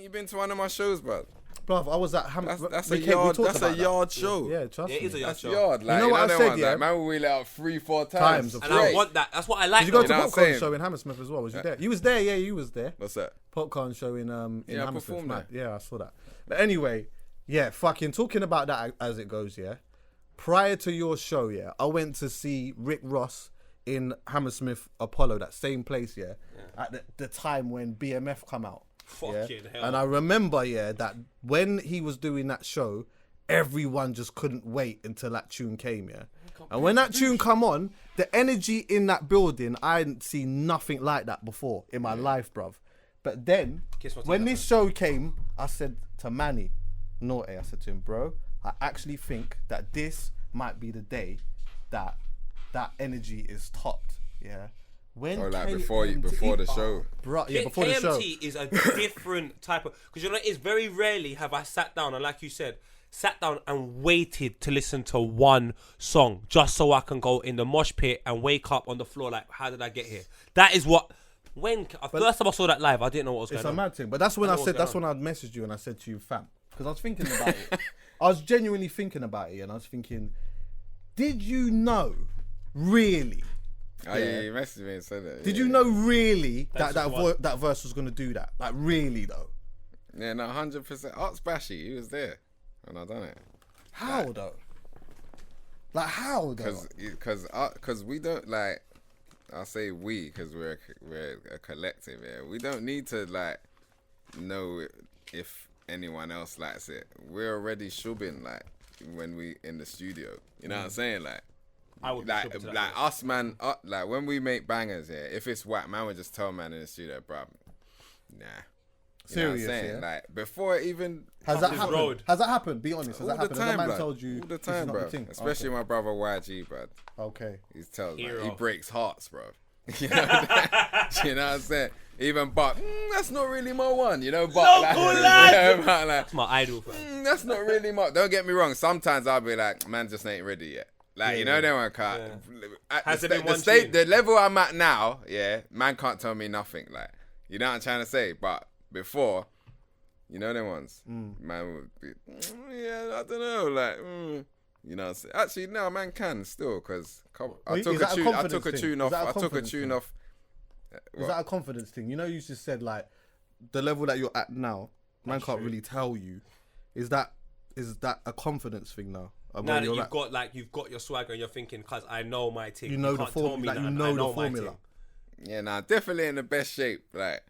ain't you been to one of my shows, bro? Bruv, I was at That's a yard. That's a yard show. Yeah, trust me. It is a yard That's show. yard. Like, You know what I said, yeah? Like, man, we let out 3-4 times. of And I want that. That's what I like. Did you go to You know what I'm Popcorn saying? show in Hammersmith as well? Was you there? You was there, yeah, you was there. What's that? Popcorn show in Yeah, I Hammersmith. performed Man. there. Yeah, I saw that. But anyway, yeah, fucking talking about that as it goes, yeah. Prior to your show, yeah, I went to see Rick Ross in Hammersmith Apollo, that same place, yeah. At the time when BMF come out. Fucking hell. And I remember, yeah, that when he was doing that show, everyone just couldn't wait until that tune came, yeah. And when that tune come on, the energy in that building, I hadn't seen nothing like that before in my life, bruv. But then, when this show came, I said to Manny, Naughty, I said to him, bro, I actually think that this might be the day that that energy is topped, yeah. When Or like KMT before the show. Bro, yeah, before the show. KMT is a different type of... Because you know, it's very rarely have I sat down and like you said, sat down and waited to listen to one song just so I can go in the mosh pit and wake up on the floor like, how did I get here? That is what... First time I saw that live, I didn't know what was going It's on. a mad thing. But that's when I said, that's when I messaged you and I said to you, fam. Because I was thinking about it. I was genuinely thinking about it and I was thinking, did you know, really... Oh, yeah, you messaged me and said that. Did you know really That's that verse was gonna do that? Like really though? Yeah, no, 100%. Arts Bashy, he was there, and I done it. How though? Like how though? Because we don't like. I say we because we're a collective. Yeah, we don't need to like know if anyone else likes it. We're already shubbing like when we in the studio. You know what I'm saying? Like. I would Like us, man. Like when we make bangers, yeah. If it's whack, man, would just tell man in the studio, bro. Nah. You know what I'm Serious, saying? yeah? Like before it even Has that his happened? road. Has that happened? Be honest. Has all that the happened? Has time, that man blood. told you All the this time, is not bro. the thing? Especially my brother YG, bro. Okay. He tells me Hero. he breaks hearts, bro. You know what I'm saying? Even but that's not really my one, you know. But No, like, cool lad. yeah, but, like, That's my idol, fam. that's not really my. Don't get me wrong. Sometimes I'll be like, man, just ain't ready yet. Like you know, they want to Has there been one tune? the level I'm at now, yeah, man can't tell me nothing. Like, you know what I'm trying to say? But before, you know them ones, man would be, yeah, I don't know, like, you know. Actually, no, man can still because I took a tune off. Is that a confidence thing? You know, you just said like the level that you're at now, man can't really tell you. Is that a confidence thing now? Now that you've got your swagger and you're thinking, cause I know my team. You know the formula. Like, you know the formula. Yeah, nah, definitely in the best shape like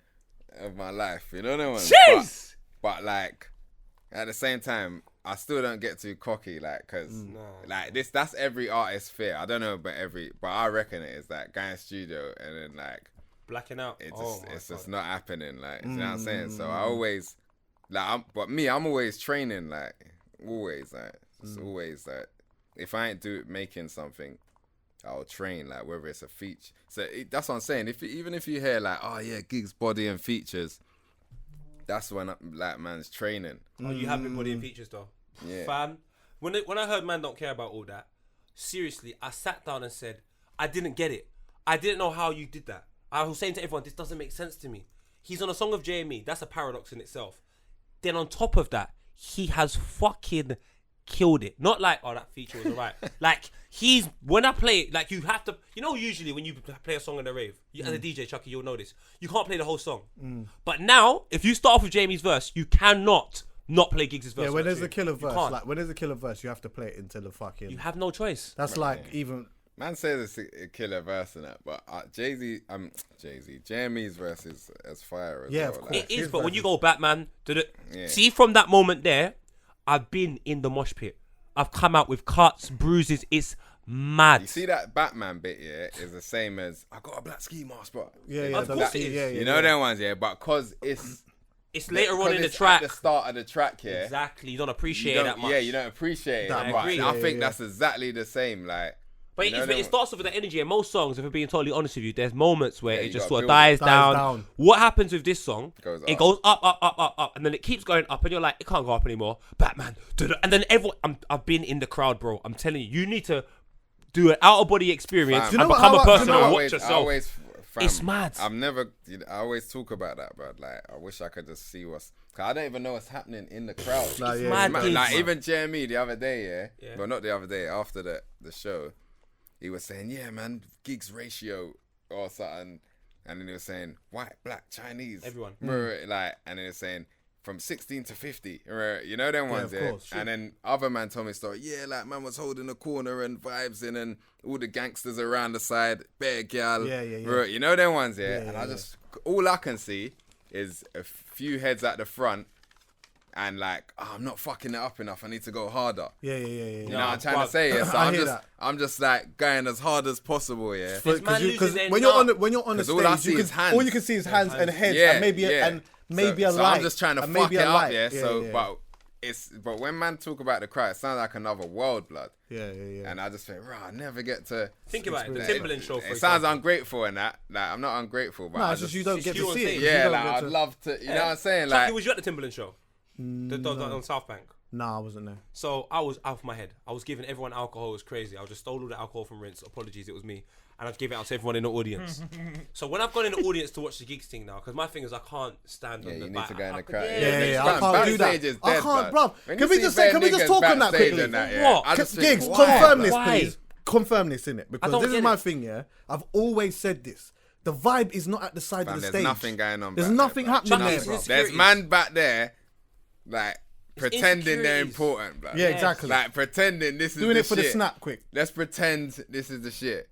of my life. You know what I mean? Jeez! But like at the same time, I still don't get too cocky, like, cause like that's every artist's fear. I don't know about but I reckon it is like going studio and then like blacking out. It's just not happening. Like, you know what I'm saying? So I always like, I'm always training, like always, like. It's always that if I ain't making something, I'll train, like whether it's a feature. So that's what I'm saying. Even if you hear like, oh yeah, gigs, body and features, that's when like man's training. Oh, you have been body and features though. Yeah. Fam, when I heard man don't care about all that, seriously, I sat down and said, I didn't get it. I didn't know how you did that. I was saying to everyone, this doesn't make sense to me. He's on a song of JME. That's a paradox in itself. Then on top of that, he has fucking killed it. Not like, oh, that feature was alright. Like, when I play it, like, you have to, you know, usually when you play a song in a rave, as a DJ, Chucky, you'll know this, you can't play the whole song. But now, if you start off with Jamie's verse, you cannot not play Giggs' verse. Yeah, when there's a killer verse, like, when there's a killer verse, you have to play it until the fucking... You have no choice. That's like, even... Man says it's a killer verse in that, but Jamie's verse is as fire as well. Of course. It is, but when you go Batman, see from that moment there, I've been in the mosh pit. I've come out with cuts, bruises. It's mad. You see that Batman bit, yeah, is the same as I got a black ski mask, but of course it is. Yeah, you know them ones, yeah, but cause it's later on in the track. At the start of the track, yeah. Exactly. You don't appreciate it that much. Yeah, you don't appreciate it. I agree. I think that's exactly the same, like. But it starts off with the energy, and most songs, if I'm being totally honest with you, there's moments where it just sort of dies dies down. down. What happens with this song? It goes up, and then it keeps going up, and you're like, it can't go up anymore. Batman. And then I've been in the crowd, bro. I'm telling you, you need to do an out-of-body experience and become a person and watch yourself. I always fam, It's mad. I always talk about that, bro. Like, I wish I could just see cause I don't even know what's happening in the crowd. Nah, It's yeah, mad, yeah. gigs, Like, man. even Jeremy the other day, Yeah. well, not the other day, after the show, he was saying, yeah, man, gigs ratio or something. And then he was saying, white, black, Chinese. Everyone. Like, and then he was saying, from 16 to 50. You know them ones, of course, sure. And then other man told me a story. Yeah, like, man was holding the corner and vibes in and all the gangsters around the side, bare gal. Yeah. You know them ones, and yeah, I just, all I can see is a few heads at the front and like, I'm not fucking it up enough. I need to go harder. Yeah. You know what I'm trying to say? Yeah? So I hear that. I'm just like going as hard as possible, yeah. This man losing Because their when you're on the 'Cause all I stage, see is hands. all you can see is hands and heads Yeah, and maybe yeah. and maybe a so light. I'm just trying to and fuck maybe it a up, light. yeah. But when man talk about the crowd, it sounds like another world, blood. Yeah. And I just think, right, I never get to Think about it. The Like, Timberland show, for It sounds example. ungrateful in that. Like, I'm not ungrateful, but No, I it's just you don't get you to on see it. stage. 'cause you Yeah, don't like get I'd to- love to. You know what I'm saying? Chucky, Like, was you at the Timberland show? On South Bank. Nah, I wasn't there. So I was out of my head. I was giving everyone alcohol. It was crazy. I just stole all the alcohol from Rinse. Apologies, it was me. And I gave it out to everyone in the audience. So when I've gone in the audience to watch the gigs thing now, because my thing is I can't stand on you the need back. to go in the crowd. Yeah, I Backstage can't do that. is I dead, can't, blood. bruv. When Can you we see just bare can we just niggas talk on that backstage quickly? and that, What? I just think, Gigs, why? confirm this, Why? please. Confirm this, innit? Because don't this get is my it. thing, yeah. I've always said this. The vibe is not at the side Fam, of the there's stage. nothing going on. There's back nothing there, happening bruv. there, Chucky's bro. insecurities. There's man back there, like pretending they're insecurities. important, blood. Yeah, exactly. Like pretending this is Doing the it for the shit. snap, quick. Let's pretend this is the shit.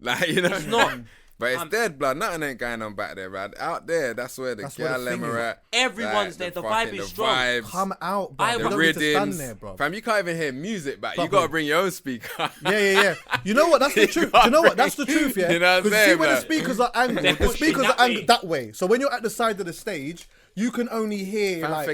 Like, you know, It's not. But it's dead, blood. Nothing ain't going on back there, bruv. Out there, that's where the That's where the gal thing are is. at. Everyone's there. The vibe is strong. Vibes, Come out, bro. I You the was- don't need to stand rhythms. there, bro. Fam, you can't even hear music back. You Properly. gotta bring your own speaker. Yeah. You know what? That's the truth. You know what? That's the truth, yeah. You know what I'm Because saying, see when the man? speakers are angled, the pushing speakers that are way. angled that way. So when you're at the side of the stage, you can only hear Fam, like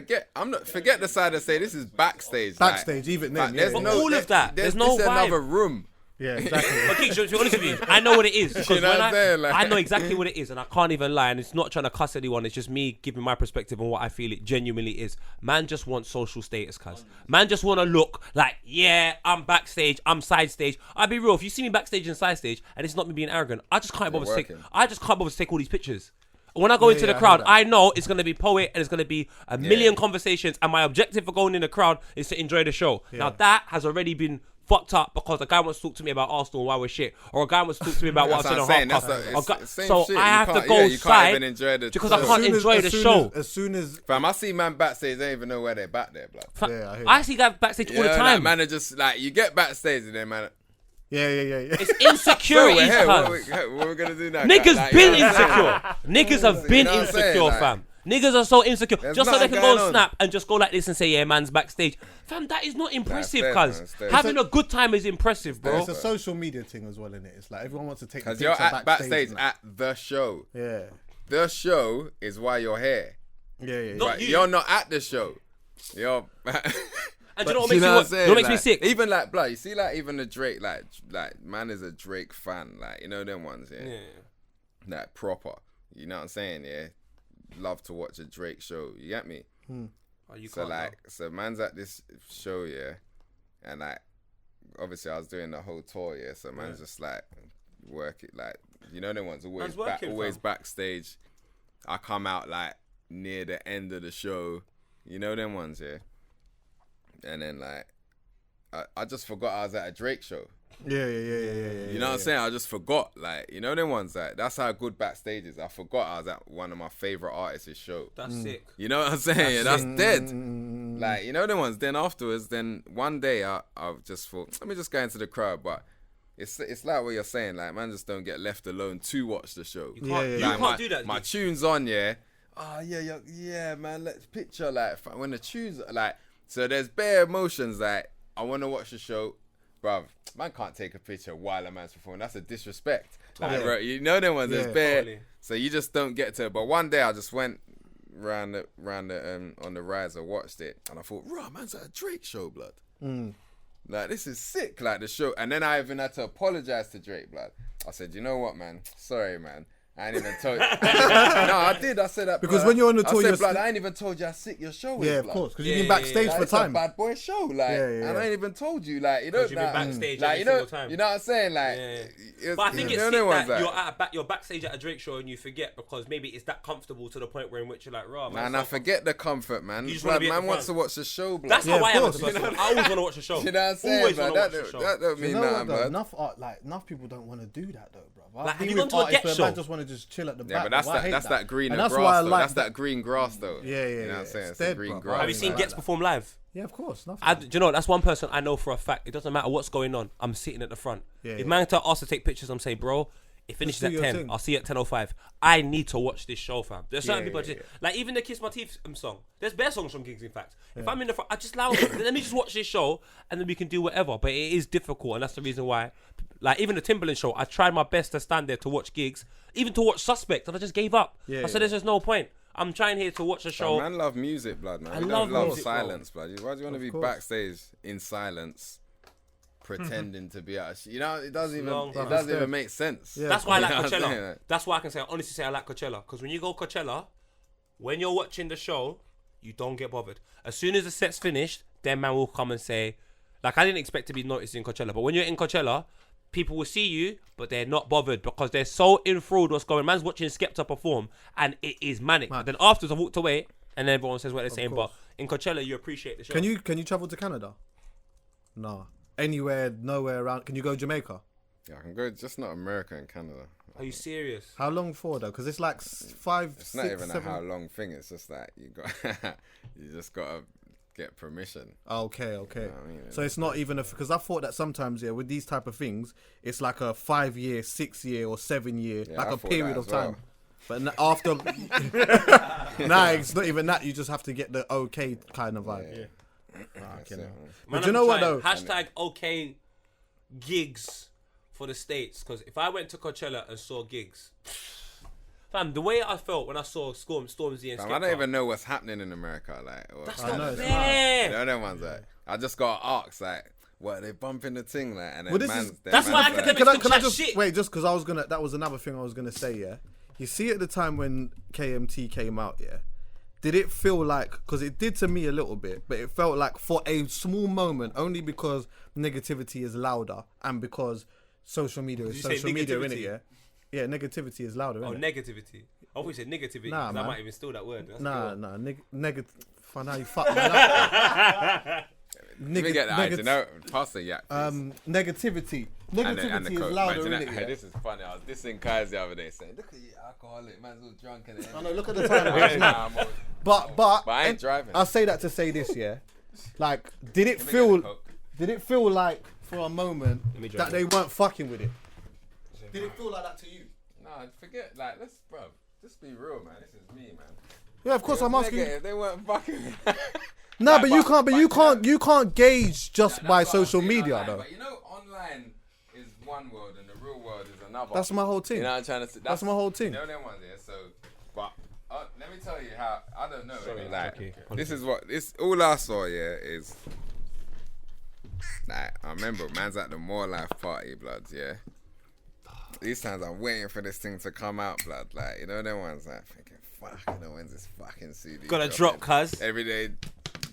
forget the side and say this is backstage. backstage. Like, Even like, then, there's yeah. no all of that. There's no this is vibe. another room. Yeah, exactly. But Geeks, to be honest with you, I know what it is. Because You know when what I'm saying? Like- I know exactly what it is, and I can't even lie. And it's not trying to cuss anyone. It's just me giving my perspective on what I feel it genuinely is. Man just wants social status, cuz. Man just want to look like, yeah, I'm backstage, I'm side stage. I'll be real. If you see me backstage and side stage, and it's not me being arrogant, I just can't bother to take. working. I just can't bother to take all these pictures. When I go into the I hear crowd, that. I know it's going to be poet and it's going to be a million conversations. And my objective for going in the crowd is to enjoy the show. Now, that has already been fucked up because a guy wants to talk to me about Arsenal and why we're shit. Or a guy wants to talk to me about what That's I've what seen I'm on saying. Halfcast. That's the- A guy- it's the same So shit. I You have to can't- go yeah, you can't side even enjoy the because show. I can't enjoy the show. As soon as Fam, I see man backstage, they don't even know where they're back there, blood. Yeah, I hear I see guys backstage all the time. Like, man are just like, you get backstage and then man. yeah. It's So insecurities, we're here. cuz. What we gonna do now? Niggas Like, been you know what I'm saying? insecure. Niggas have been know what I'm saying? insecure, Like, fam. Niggas are so insecure. there's Just so they nothing can go going and on. snap and just go like this and say, yeah, man's backstage. Fam, that is not impressive, dead, man, cuz. it's dead. Having a good time is impressive, bro. It's a social media thing as well, isn't it? It's like everyone wants to take the Because picture you're at backstage and that. at the show. Yeah. The show is why you're here. Yeah. Not But you. you're not at the show. You're. And do you know what You makes me know what what? I'm saying? You know what makes me Like, sick? Even like, blood, you see, like, even the Drake, like man is a Drake fan. Like, you know them ones, yeah? Yeah. Like, proper. You know what I'm saying, yeah? Love to watch a Drake show. You get me? Oh, you So, can't like, so man's at this show, yeah? And, like, obviously I was doing the whole tour, yeah? So man's just, like, work it, like, you know them ones always, Man's working, always fam. backstage. I come out, like, near the end of the show. You know them ones, yeah? And then, like, I just forgot I was at a Drake show. Yeah. You know what I'm saying? I just forgot. Like, you know them ones? Like, that's how good backstage is. I forgot I was at one of my favorite artists' show. That's sick. You know what I'm saying? Yeah, that's dead. Mm. Like, you know them ones? Then afterwards, then one day I just thought, let me just go into the crowd. But it's like what you're saying. Like, man just don't get left alone to watch the show. You can't, you Like, can't do that. My tune's on, yeah. Oh, yeah, man. Let's picture, like, when the tunes, like, so there's bare emotions, like, I want to watch the show. Bruv, man can't take a picture while a man's performing. That's a disrespect. Like, bro, you know them ones, there's bare. totally. So you just don't get to it. But one day I just went round the on the rise, I watched it, and I thought, right, man's at a Drake show, blood. Like, this is sick, like, the show. And then I even had to apologize to Drake, blood. I said, you know what, man? Sorry, man. I ain't even told you. No, I did. I said that. Because blood. when you're on the I tour, said, you're blood, I ain't even told you how sick your show is. Yeah, of blood. course. Because Yeah, you've been yeah, backstage Like, for it's a time. bad boy show, like, Yeah. and I ain't even told you, like, you know, Because you've been backstage like, every you know, single time. you know what I'm saying, like, Yeah. But I think it's the sick only ones that you're backstage at a Drake show and you forget because maybe it's that comfortable to the point where in which you're like, raw, man. Man, I forget the comfort, man. You just wanna Blood, be at man the wants to front. watch the show, blood. That's Yeah, how I of am course. as a person. I always want to watch the show. You know what I'm saying, Always blood? want to watch the show. That don't You mean know nothing, what, though? blood. Enough art, like enough people don't want to do that though, bro. Like, I've have been you with gone to a artists Get where Show? man just want to just chill at the Yeah, back. but bro. I hate that's that greener And that's grass, why I though. like That's that green grass, though. Yeah. You know what I'm saying? It's the Stead, green bro. grass. Have you seen like Gets that. perform live? Yeah, of course. Nothing. Do you know, that's one person I know for a fact. It doesn't matter what's going on. I'm sitting at the front. Yeah, if yeah. man to ask to take pictures, I'm saying, bro, it finishes do at your 10. thing. I'll see you at 10:05. I need to watch this show, fam. There's certain Yeah, people, yeah, just, like even the Kiss My Teeth song. There's bare songs from gigs, in fact. If I'm in the front, I just allow it. Let me just watch this show and then we can do whatever. But it is difficult, and that's the reason why. Like even the Timberland show, I tried my best to stand there to watch gigs, even to watch Suspect, and I just gave up. Yeah, I said, there's just no point. I'm trying here to watch a show. Man, love music, blood, man. I We love don't love music, bro. silence, blood. Why do you want to be course. backstage in silence, pretending to be out? You know, it doesn't even long, it doesn't even make sense. Yeah. That's why I like You know what I'm Coachella. saying? That's why I can say, honestly say I like Coachella. Because when you go Coachella, when you're watching the show, you don't get bothered. As soon as the set's finished, then man will come and say, like I didn't expect to be noticed in Coachella, but when you're in Coachella, people will see you, but they're not bothered because they're so enthralled what's going on. Man's watching Skepta perform, and it is manic. Then afterwards, I walked away, and then everyone says what they're saying. But in Coachella, you appreciate the show. Can you travel to Canada? No. Anywhere, nowhere around. Can you go Jamaica? Yeah, I can go, just not America and Canada. Are you serious? How long for though? Because it's like 5, It's 6, not even 7. a how long thing. It's just that you just gotta get permission. Okay. I mean, So it's not even because I thought that sometimes with these type of things, it's like a 5-year, 6-year, or 7-year, Yeah, like I a thought period that of as well. time. But after, nah, it's not even that. You just have to get the okay kind of vibe. Yeah. Okay, That's no. it, man. But you know what though? Hashtag okay gigs for the States. Because if I went to Coachella and saw gigs, fam, the way I felt when I saw Stormzy and Fam, Skepta, I don't even know what's happening in America. Like, that's I know, not it's fair. you know them ones. Like, I just got asked, like, what are they bumping the thing like? And then Well, this man's, is- then That's why man's like, academics Can I chat just shit. wait? Just because I was gonna. That was another thing I was gonna say. Yeah, you see, at the time when KMT came out, yeah, did it feel like? Because it did to me a little bit, but it felt like for a small moment, only because negativity is louder and because social media is you say social media, innit? negativity? Yeah, negativity is louder. Oh, innit? negativity. I always said negativity. Nah, 'cause I man. might even steal that word. That's Nah, pure. negative. Fun how you fuck man up. Let me get that. You know, pass the yak, please. Negativity. And Negativity the is coke. louder, Imagine innit? that. Yeah? This is funny. I was dissing Kaz the other day saying, look at you, alcoholic, man's all drunk and I know. Look at the time. Nah, I'm all- But I ain't driving. I say that to say this, yeah. Like, did it Let me get feel? the coke. Did it feel like for a moment me that drive they weren't fucking with it? Did it feel like that to you? Nah, forget, like, let's, bro, just be real, man. This is me, man. Yeah, of course I'm asking. Negative, they weren't fucking. No, but you can't. But you but can't. You can't gauge just That's by what I'm social saying media, online, though. But you know, online is one world and the real world is another. That's my whole thing. You know what I'm trying to say? That's my whole thing. You know them ones, yeah. So, but let me tell you how. I don't know. Sorry, like, okay. this is what this all I saw. Yeah, is like I remember man's at the More Life party, bloods. Yeah. These times I'm waiting for this thing to come out, blood. Like, you know them ones, like thinking, fuck, you know, when's this fucking CD? Gotta dropping? drop, cuz. Every day,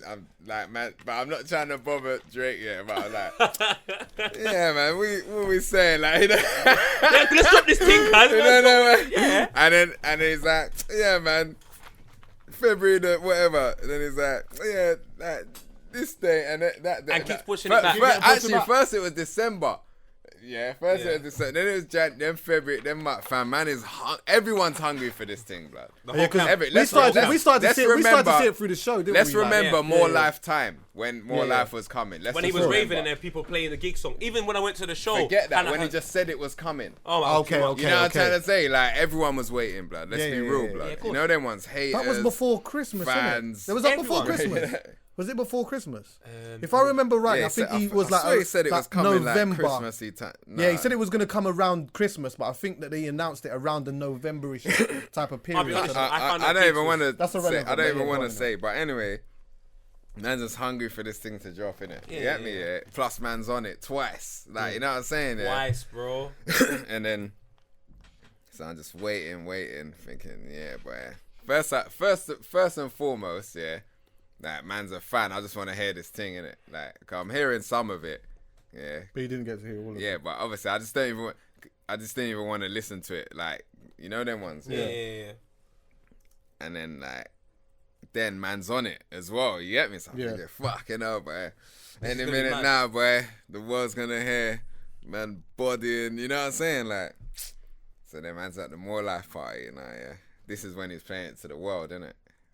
I'm like, man, but I'm not trying to bother Drake yet. But I'm like, yeah, man, what we saying, like, you know, Yeah, let's drop this thing, cuz. you know, man? Yeah. And he's like, yeah, man, February the whatever. And then he's like, yeah, like, this day and that. And keeps pushing it back. Actually, first it was December. Yeah, first it was December. Then it was Jan. Then February. Then fam, man is everyone's hungry for this thing, blood. Yeah, 'cause Every- we let's started to let's see it. We started to remember- see it through the show, didn't Let's we? remember yeah. More Yeah. Lifetime when More Yeah. Life was coming. Let's When he just was remember. raving and then people playing the gig song. Even when I went to the show. Forget that and I when he heard- just said it was coming. Oh, my Okay, okay. You know what I'm trying to say? Like, everyone was waiting, blood. Let's Yeah, be yeah, real, yeah, blood. yeah, of You know them ones, haters. That was before Christmas, fans. innit? It was that before Everyone. Christmas. Was it before Christmas? If I remember right, Yeah, I think said- he was I like, swear he said it was coming November. like Christmassy time. Yeah, he said it was going to come around Christmas, but I think that they announced it around the Novemberish type of I'll be period. honest, So I found I out don't gigs even was- want to That's say. irrelevant, I don't but even yeah, want go to on say. But anyway, man's just hungry for this thing to drop, innit? You Yeah, get yeah, me? yeah. Yeah. Plus, man's on it twice. Like, you know what I'm saying? Yeah. Twice, bro. And then So I'm just waiting, thinking, yeah, boy. First and foremost, yeah, like, man's a fan. I just want to hear this thing, innit? Like, I'm hearing some of it, yeah. But you didn't get to hear all of it. Yeah, but obviously, I just didn't even want to listen to it. Like, you know them ones, Yeah. And then, like, then man's on it as well. You get me? So I'm thinking, fucking hell, boy. Any minute now, boy, the world's gonna hear man bodying. You know what I'm saying? Like, so then man's at the More Life party, you know, yeah. This is when he's playing it to the world, innit?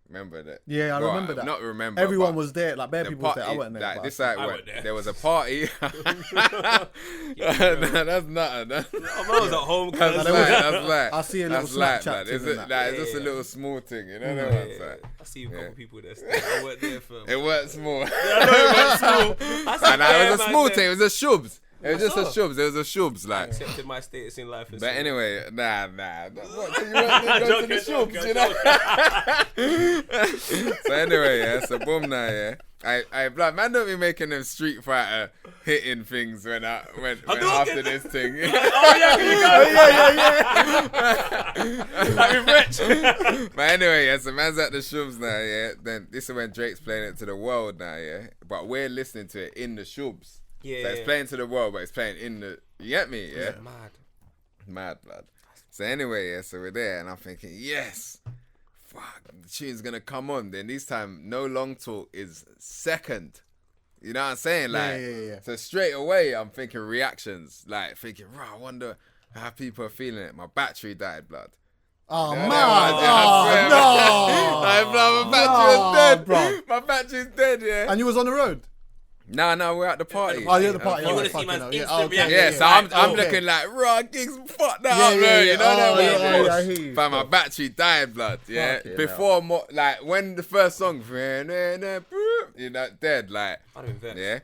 Remember that? Yeah, I remember that. Not remember. Everyone was there, like bare people was there. I wasn't there. Like, but this like I what? went there. There was a party. Nah, that's nothing. I was at home. That's like. I see a little Snapchat Is it like it's just a little small thing, you know? That one's like. I see a couple people there. I weren't there for. It weren't small. I know it weren't small. It was a small thing. It was a shubs. It was just a shubs. It was a shubs, I like. accepted my status in life. But anyway, nah. What, so you weren't going to the shubs, you know? So anyway, yeah. So boom, now, yeah. I like, man, don't be making them Street Fighter hitting things when after this thing. But anyway, yeah. So man's at the shubs now, yeah. Then this is when Drake's playing it to the world now, yeah. But we're listening to it in the shubs. Yeah. So it's playing to the world, but it's playing in the. You get me? Yeah. Mad, blood. So anyway, yeah. So we're there, and I'm thinking, yes. Fuck, the tune's gonna come on. Then this time, No Long Talk is second. You know what I'm saying? Like, yeah. So straight away, I'm thinking reactions. Like, thinking, I wonder how people are feeling it. My battery died, blood. Oh, man. Oh, no. My battery is dead. Bro. My battery's dead, yeah. And you was on the road? No, we're at the party. Oh, you're at the party. You Oh, want to see fucking man's hell. instant Okay. reaction. Yeah, so I'm Okay. looking like, raw gigs, fuck that Yeah, up, yeah, man. yeah. You know Oh, that yeah, one? yeah, I hear you. But my battery died, blood, yeah. Fucking Before, like, when the first song, you know, dead, like, I'd have been vexed. yeah.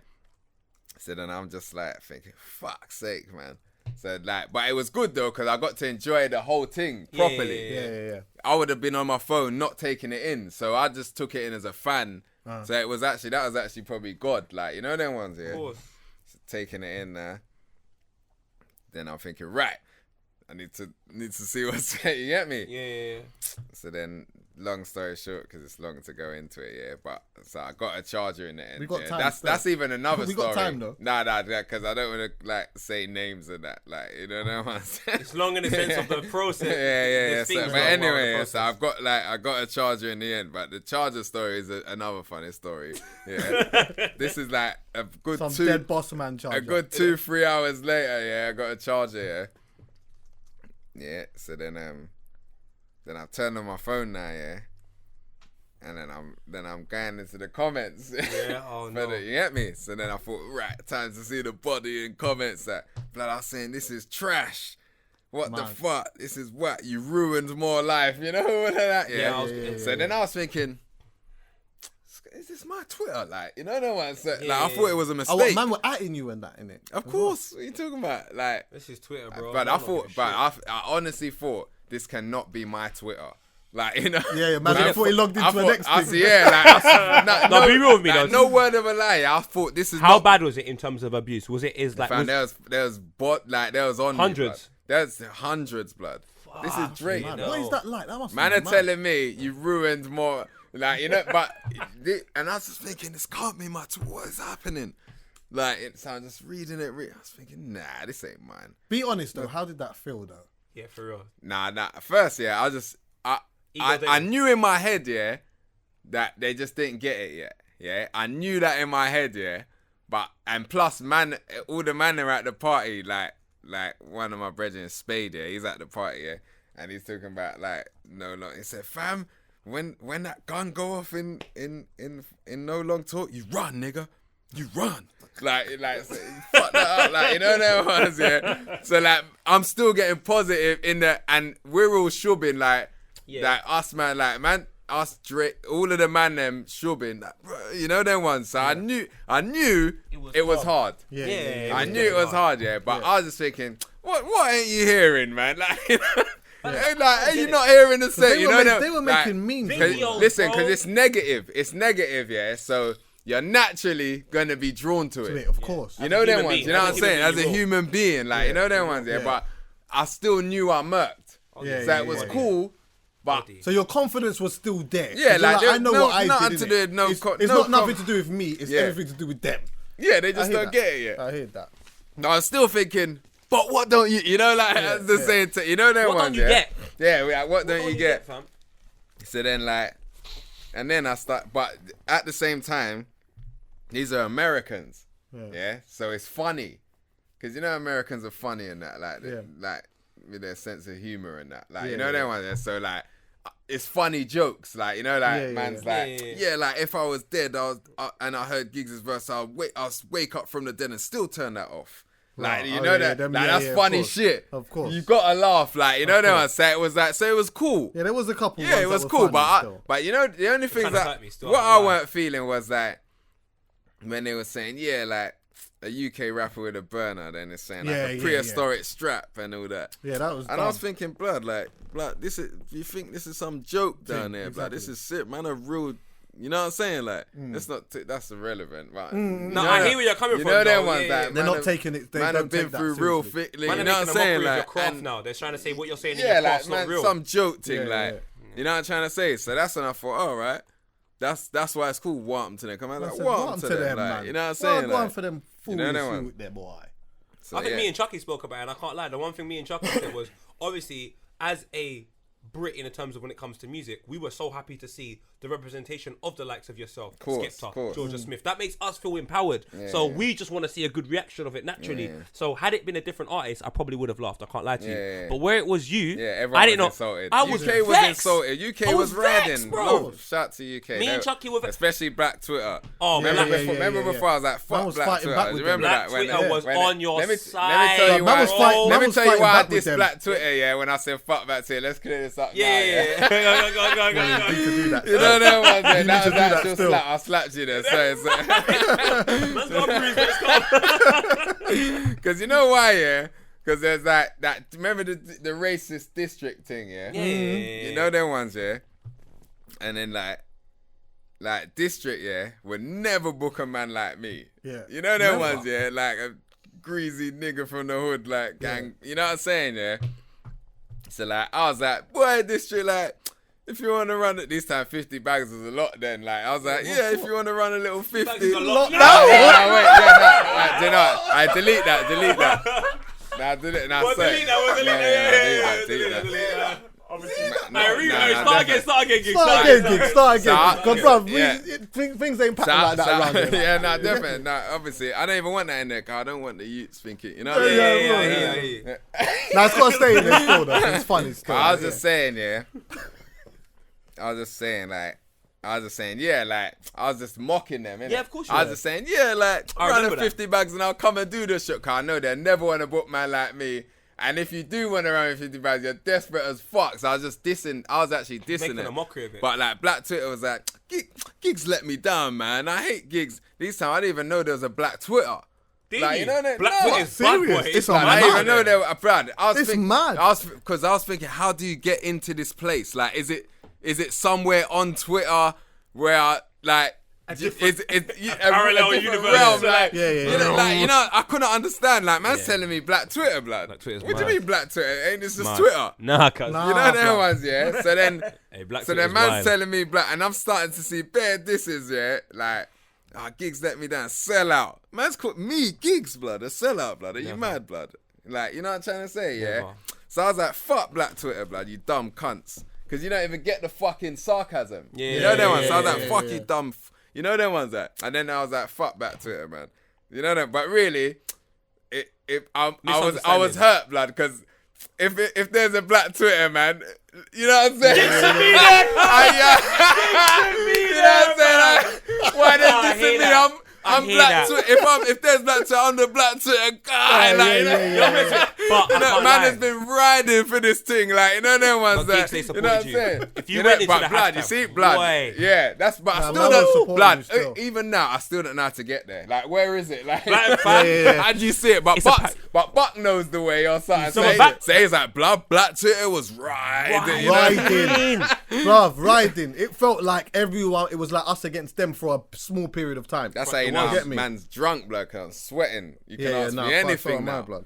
So then I'm just like thinking, fuck's sake, man. So like, but it was good though, because I got to enjoy the whole thing properly. Yeah. I would have been on my phone not taking it in, so I just took it in as a fan. So that was actually probably God, like, you know them ones, yeah. Of course. So taking it in there. Then I'm thinking, right, I need to see what's you get me. Yeah. So then, long story short, because it's long to go into it, yeah. But so I got a charger in the end. We got yeah. time That's even another We story. got time, though. Nah, because I don't want to like say names and that, like, you know what I'm saying. It's long in the sense of the process. Yeah. The So, things but long while the anyway, process. so I got a charger in the end. But the charger story is another funny story. Yeah, this is like a good Some dead boss man charger. a good 2-3 hours later. Yeah, I got a charger. Yeah. So then I turned on my phone now. Yeah. And then I'm going into the comments. Yeah, oh no. You get me? So then I thought, right, time to see the body in comments that blood. I was saying, this is trash. What the fuck? This is what you ruined more life. You know all of that. Yeah. So then I was thinking, is this my Twitter? Like, you know, no one said. Like, I thought it was a mistake. Oh, what, man were atting you and that, innit? Of course. What are you talking about? Like, This is Twitter, bro. but I honestly thought this cannot be my Twitter. Like, you know. Yeah, man. I thought he logged into the next thing. No, be real with me, though. No word of a lie. I thought this is How not bad was it in terms of abuse? Was it like Fam, there was on hundreds? There's hundreds, blood. This is Drake. Man, No. what is that like? That must Man be are mad. telling me you ruined more, like, you know. But and I was just thinking, this can't be my what is happening? Like, so I'm just reading it. I was thinking, nah, this ain't mine. Be honest though, how did that feel though? Yeah, for real. Nah. First, yeah, I knew in my head, yeah, that they just didn't get it yet. Yeah, I knew that in my head, yeah. But and plus, man, all the men are at the party, like one of my brethren, Spade, yeah, he's at the party, yeah, and he's talking about like no. He said, fam, when that gun go off in No Long Talk, you run, nigga, you run. Like so, fuck that up, like, you know that ones, yeah. So like, I'm still getting positive in the, and we're all shubbing like. Yeah. Like us, man, us Drake, all of the man them shubbing, like, bro, you know them ones. So I knew it was hard. Yeah. I knew it was hard, yeah. But I was just thinking, what ain't you hearing, man? Like, you know, are you not hearing the same? You know, They were making memes. Videos, listen, bro. because it's negative. It's negative, yeah. So you're naturally gonna be drawn to it. Of course. You know them ones. being, You know as what a I'm saying? human As a being, human being, like, you know them ones, yeah. But I still knew I murked. Yeah, So it was cool, but So your confidence was still there. Yeah, 'Cause you're like, I know no- what I nothing did. to innit? do with no it's co- it's no not nothing com- to do with me. It's Yeah. everything to do with them. yeah, they just I hear don't that. get it yet. I hear that. I was still thinking, but what don't you? You know, like as the saying, you know, that What one. don't you yeah? get? Yeah, like, what don't you get? fam? So then, like, and then I start, but at the same time, these are Americans. Yeah, so it's funny, because you know Americans are funny and that, like, like with their sense of humor and that, like, you know that one. So like, it's funny jokes, like, you know, like man's like, like if I was dead, and I heard Giggs' verse, I'll wake up from the dead and still turn that off. Like, you know that, like, that's funny shit. Of course. You gotta laugh, like, you know that one. So it was like, so it was cool. Yeah, there was a couple. Yeah, it was cool, but you know, the only thing that what I weren't feeling was that when they were saying, yeah, like a UK rapper with a burner, then it's saying like a prehistoric strap and all that. Yeah, that was. And I was thinking, blood, this is. You think this is some joke down there, blood? This is sick, man. A real. You know what I'm saying? Like, that's not. That's irrelevant, right? No, I hear where you're coming from. You know them though. ones Yeah, that They're not taking it. They man don't have been take that through real seriously. fit. Man, You know what I'm saying? your Like, craft and- now. They're trying to say what you're saying in yeah, your like craft's not man, real. some joke thing, Yeah, like you know what I'm trying to say. So that's when I thought, all right, that's why it's cool. Welcome to them. Come on, like welcome to them, like, man. you know what I'm saying? Well, Like, for them fools know that one? with their boy. so, I think yeah. me and Chucky spoke about it, and I can't lie. The one thing me and Chucky said was, obviously, as a Brit in terms of when it comes to music, we were so happy to see the representation of the likes of yourself, Skepta, Georgia Smith. That makes us feel empowered. So we just want to see a good reaction of it naturally. So had it been a different artist, I probably would have laughed. I can't lie to you. But where it was you, everyone I didn't was know. insulted. I was UK was vexed. insulted. UK I was riding, vexed, bro. Love, shout to UK. Me and Chucky were especially Black Twitter. Oh, remember before I was like, fuck was Black fighting Twitter. back Do with you remember them. that? Black Twitter was on your let me side. tell you Man was why. fighting- Let man me was tell you fighting why I back with dissed them. Black Twitter. Yeah, when I said fuck Black Twitter, let's clear this up. now, Yeah. Go. You need to do that. You know that one there. That was to do that actual still. slap. I slapped you there. So. Let's go, Bruce. Let's go. Because you know why, yeah? Because there's that. Remember the racist district thing, yeah? You know them ones, yeah? And then like district, yeah, would never book a man like me. Yeah. You know them Never. ones, yeah? Like a greasy nigga from the hood, like gang. You know what I'm saying, yeah? So like, I was like, boy, district, like, if you want to run it this time, 50 bags was a lot then. Like, I was like, yeah, if you want to run a little 50. Bags is a lot. No, wait, yeah, no, you know, I delete that. Nah, delete that. Delete that. Start again, Gig. Start again. Because, bruv, yeah. things ain't patterned like that around here. Yeah, no, definitely. No, obviously, I don't even want that in there, cause I don't want the youths thinking, you know what I mean? Yeah. Now, it's got to stay in there still, though. It's funny still. I was just saying, yeah. I was just saying, yeah, like, I was just mocking them, innit? Yeah, of course you I was were. just saying, yeah, like, I run remember 50 bags and I'll come and do this shit, cause I know they'll never want to book man like me. And if you do want to run with 50 bags, you're desperate as fuck. So I was actually dissing Making it. a mockery of it. But like Black Twitter was like, Giggs let me down, man. I hate Giggs. This time I didn't even know there was a Black Twitter. Did Like, you? you know that- Black no, Twitter is bad serious. boy. It's Like, on I my didn't mind. even know they were proud. It's mad. Because I was thinking, how do you get into this place? Like, is it somewhere on Twitter where like different- a parallel different universe. realm? Like, Yeah. You know, like, you know, I couldn't understand. Like, man's telling me Black Twitter, blood. Black Twitter's What do you mad. mean Black Twitter? Ain't this just Mad. Twitter? Nah, cuz. You know them ones, yeah. So then, Hey, Black so Twitter's then man's wild. telling me Black, and I'm starting to see bare disses, yeah. Like, Giggs let me down, sell out. Man's called me Giggs, blood, a sellout, blood. Are you mad, blood? Like, you know what I'm trying to say, yeah. Never. So I was like, fuck Black Twitter, blood, you dumb cunts, because you don't even get the fucking sarcasm. Yeah, You know them ones. So I was yeah, like, fuck you, dumb. You know them ones, that. And then I was like, fuck Black Twitter, man. You know them, but really, I was hurt, blood, because if there's a Black Twitter, man, you know what I'm saying? You know what I'm saying? Why they dissing me? I'm Black Twitter. If there's Black Twitter, I'm the Black Twitter guy. Like, But you know, I can't man lie. has been riding for this thing, like, you know them ones But that, Giggs, they you know what I'm supported you. saying? If you went into but the blood, hashtag, you see, blood, boy. yeah, that's, but I Nah, still man was don't, supporting blood, you still. even now, I still don't know how to get there. Like, where is it? Like, Black fam. how do you see it? But It's a Buck knows the way or something. So So back- he's like, Black Twitter was riding, you know? Riding. Bruv, riding. It felt like everyone, it was like us against them for a small period of time. That's how you You know get me? man's drunk, blood, 'cause I'm sweating. You can ask nah, me fuck, anything my now. blood.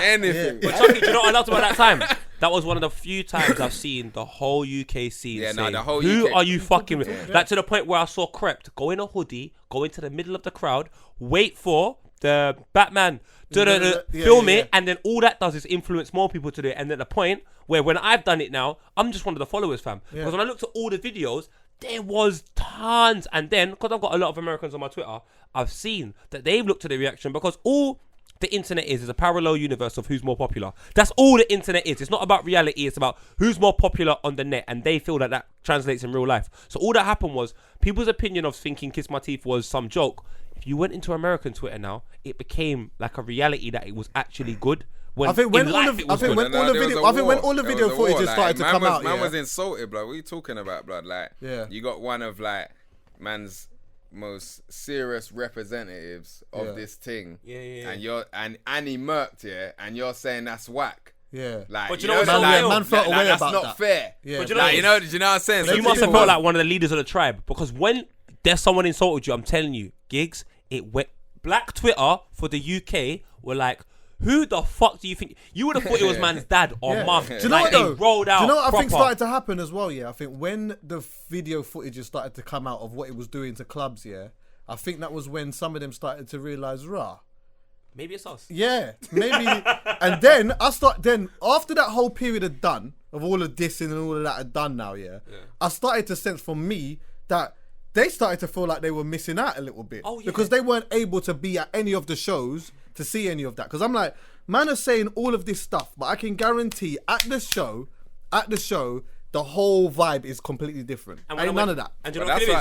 Anything. But Chucky, do you know what I loved about that time? That was one of the few times I've seen the whole UK scene. Yeah, say, the whole who UK are you fucking with? Like to the point where I saw Crept go in a hoodie, go into the middle of the crowd, wait for the Batman to film it, and then all that does is influence more people to do it. And at the point where when I've done it now, I'm just one of the followers, fam. Because when I looked at all the videos, there was tons. And then, because I've got a lot of Americans on my Twitter, I've seen that they've looked at the reaction because all the internet is a parallel universe of who's more popular. That's all the internet is. It's not about reality. It's about who's more popular on the net. And they feel that that translates in real life. So all that happened was people's opinion of thinking Kiss My Teeth was some joke. If you went into American Twitter now, it became like a reality that it was actually good. When I think when all the video footage started to come out, man was insulted, blood. What are you talking about, blood? Like, yeah, you got one of like man's most serious representatives of this thing, and you're and he murked, and you're saying that's whack. Yeah, like, but you know what's man felt away that's about not that. fair. Yeah, but do you know what I'm saying? So you must have felt like one of the leaders of the tribe, because when there's someone insulted you, I'm telling you, gigs, it went. Black Twitter for the UK were like, who the fuck do you think? You would have thought it was man's dad or mum. Do you know what they though? rolled out. Do you know what proper. I think started to happen as well? Yeah, I think when the video footage started to come out of what it was doing to clubs, I think that was when some of them started to realise, maybe it's us. Yeah, maybe. And then after that whole period of all of dissing and all of that had done now, I started to sense for me that they started to feel like they were missing out a little bit. Oh, yeah. Because they weren't able to be at any of the shows to see any of that. Because I'm like, man are saying all of this stuff, but I can guarantee at the show, the whole vibe is completely different. Ain't none of that. And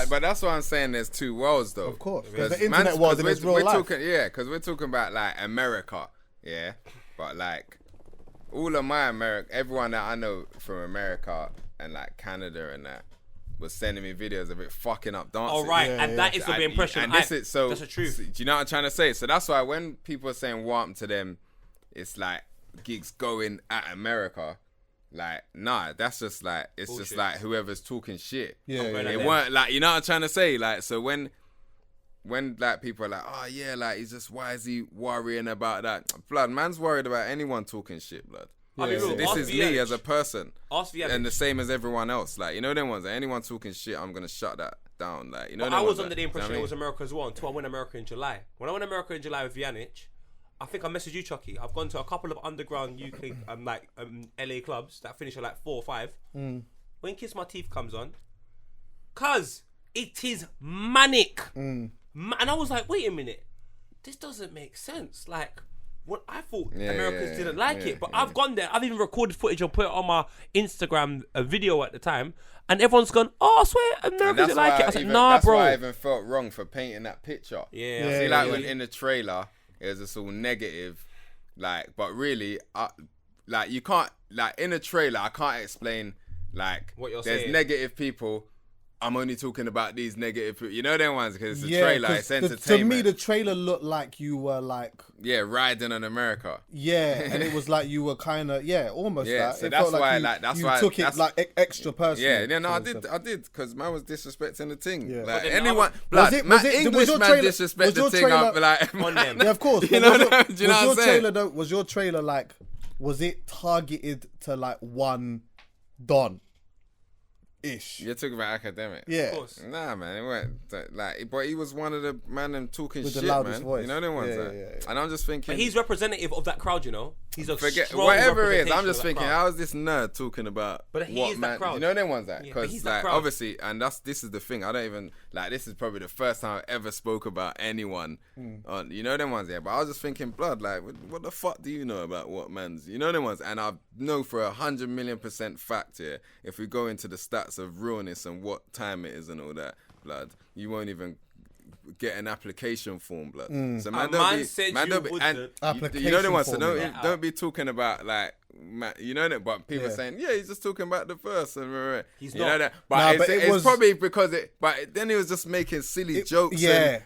but that's why I'm saying there's two worlds, though. Of course. The internet world and it's real life. Because we're talking about like America, but like all of my everyone that I know from America and like Canada and that was sending me videos of it fucking up dancing. Oh, right. And that is the impression. And this is so. That's the truth. Do you know what I'm trying to say? So that's why when people are saying warm to them, it's like gigs going at America. Like, nah, that's just like, it's bullshit. Just like whoever's talking shit. It weren't like, you know what I'm trying to say? Like, so when like people are like, oh yeah, like why is he worrying about that? Blood, man's worried about anyone talking shit, blood. So this is me as a person, and the same as everyone else. Like, you know them ones. Like, anyone talking shit, I'm gonna shut that down. Like, you know. I was under the impression it was America as well until I went to America in July. When I went to America in July with Vianic, I think I messaged you, Chucky. I've gone to a couple of underground UK, LA clubs that finish at like 4 or 5. When Kiss My Teeth comes on, cuz it is manic, and I was like, wait a minute, this doesn't make sense. Like. What I thought Americans didn't like it, but I've gone there. I've even recorded footage and put it on my Instagram video at the time, and everyone's gone, "Oh, I swear Americans didn't like it." I was like, "Nah, that's bro." That's why I even felt wrong for painting that picture. See, like when in the trailer, it was just all negative, like, but really, like you can't, like in a trailer, I can't explain like what you're there's saying. Negative people. I'm only talking about these negative, you know them ones, because it's a trailer, it's entertainment. To me, the trailer looked like you were like... riding on America. Yeah, and it was like you were kind of, almost that. So it that's why, you took it like extra personal. Yeah, no, I did, because man was disrespecting the thing. Yeah. Like, anyone, English man disrespect the thing, I'll be like... on them. Yeah, of course. You know what I'm saying? Was your trailer like, was it targeted to like one Don? Ish. You're talking about academic. Yeah. Of course. Nah, man, it weren't like, but he was one of the man them talking with shit, the loudest man. voice. You know them ones, and I'm just thinking. But he's representative of that crowd, you know. He's a strong whatever it is. I'm just representation thinking, of that how is this nerd talking about? But he what is man? that crowd. You know them ones that but he's because that like crowd. obviously, and this is the thing. I don't even like. This is probably the first time I ever spoke about anyone on. You know them ones, But I was just thinking, blood. Like, what the fuck do you know about what man's? You know them ones, and I know for 100,000,000% fact here. If we go into the stats of realness and what time it is and all that, blood, you won't even get an application form, blood. So man, don't be, and you know the one. So don't be talking about like, you know that. But people saying, he's just talking about the verse, and he's you not. know that. But it's probably because it. But then he was just making silly jokes. And,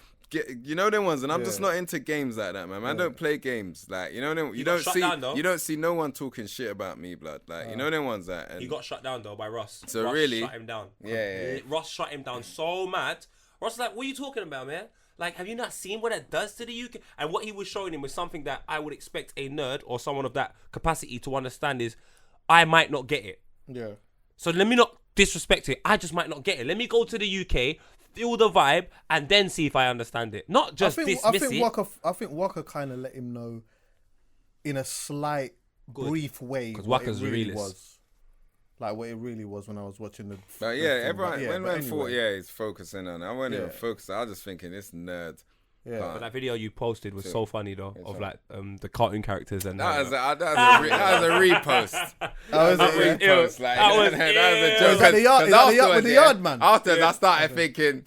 you know them ones, and I'm just not into games like that, man. I don't play games like, you know them. You don't see no one talking shit about me, blood. Like you know them ones that. And he got shut down though by Ross. So Ross really, shut him down. Yeah. Ross shut him down so mad. Ross was like, "What are you talking about, man? Like, have you not seen what that does to the UK?" And what he was showing him was something that I would expect a nerd or someone of that capacity to understand is, I might not get it. Yeah. So let me not disrespect it. I just might not get it. Let me go to the UK, feel the vibe, and then see if I understand it. Not just dismiss it. I think Waka kind of let him know in a slight, brief way what it really was. Like what it really was when I was watching the. But yeah, everyone when man thought he's focusing on it, I wasn't even focusing. I was just thinking this nerd. Yeah, but that video you posted was so funny though, of like the cartoon characters and that was a repost. That was a repost. Like that was a joke. Is that the yard with the yard man? Afterwards, I started thinking,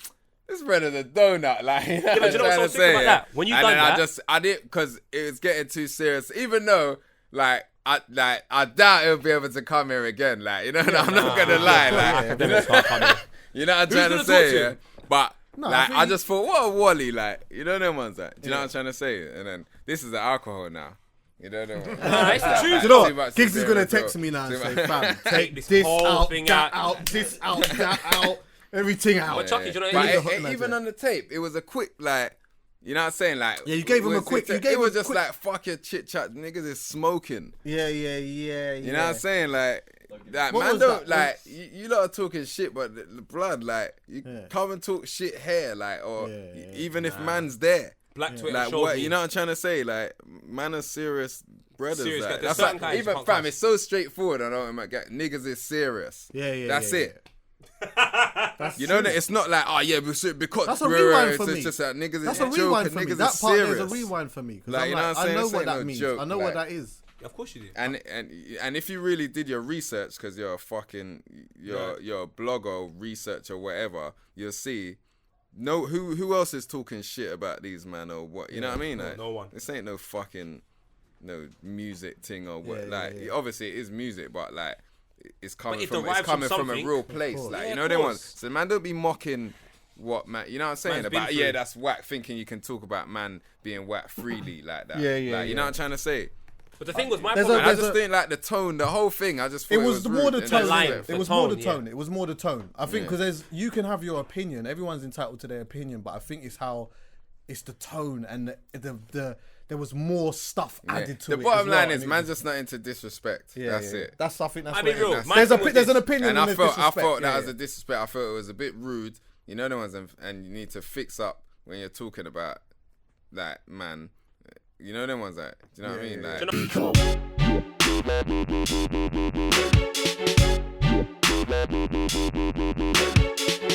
this better than donut. Like, you know what I'm trying to say? That? When you done that, I did because it was getting too serious. Even though, I doubt he'll be able to come here again. Like, you know, I'm not gonna lie. Like, you know what I'm trying to say? Yeah, but. No, I just thought, what a wally, like, you know them ones, like, do you know what I'm trying to say? And then, this is the alcohol now. You know them ones. It's the truth. Do you know what? Giggs is going to text me now and say, fam, take this out, that out, this out, that out, everything out. But Chucky, do you know what I mean? Even on the tape, it was a quick, like, you know what I'm saying? Like, yeah, you gave him a quick. It was just like, fuck your chit chat, niggas is smoking. Yeah. You know what I'm saying? Like, man don't, like, you lot are talking shit, but the blood, like, you come and talk shit here, like, or even if man's there. Black Twitter like, what, you know what I'm trying to say? Like, man are serious brothers. Serious like, guys. That's like, even, fam, it's so straightforward. I don't know, niggas is serious. That's it. You know that it's not like because that's a rewind for me. It's just like niggas that's is a rewind for me. Niggas that part serious. there's a rewind for me. Like, you know what I'm saying? I know what that no means. Joke. I know what that is. Of course you do. And if you really did your research, because you're a fucking you're a blogger, researcher, whatever, you'll see. No, who else is talking shit about these man or what? You know what I mean? Like, no one. This ain't no fucking music thing or what. Obviously it is music, but like it's coming from a real place. Like, you know them ones. So man, don't be mocking what man. You know what I'm saying? About that's whack. Thinking you can talk about man being whack freely like that. You know what I'm trying to say? But the thing was, my problem. I just think like the tone, the whole thing. I just thought it was more the tone. It was more the tone. Yeah. It was more the tone. I think because you can have your opinion. Everyone's entitled to their opinion, but I think it's the tone and there was more stuff added to it. The bottom line is, man's just not into disrespect. That's it. I think that's what it is. There's an opinion. And I felt that was a disrespect. I felt it was a bit rude. You know the ones, and you need to fix up when you're talking about that man. You know them ones, like, do you know what I mean? Like,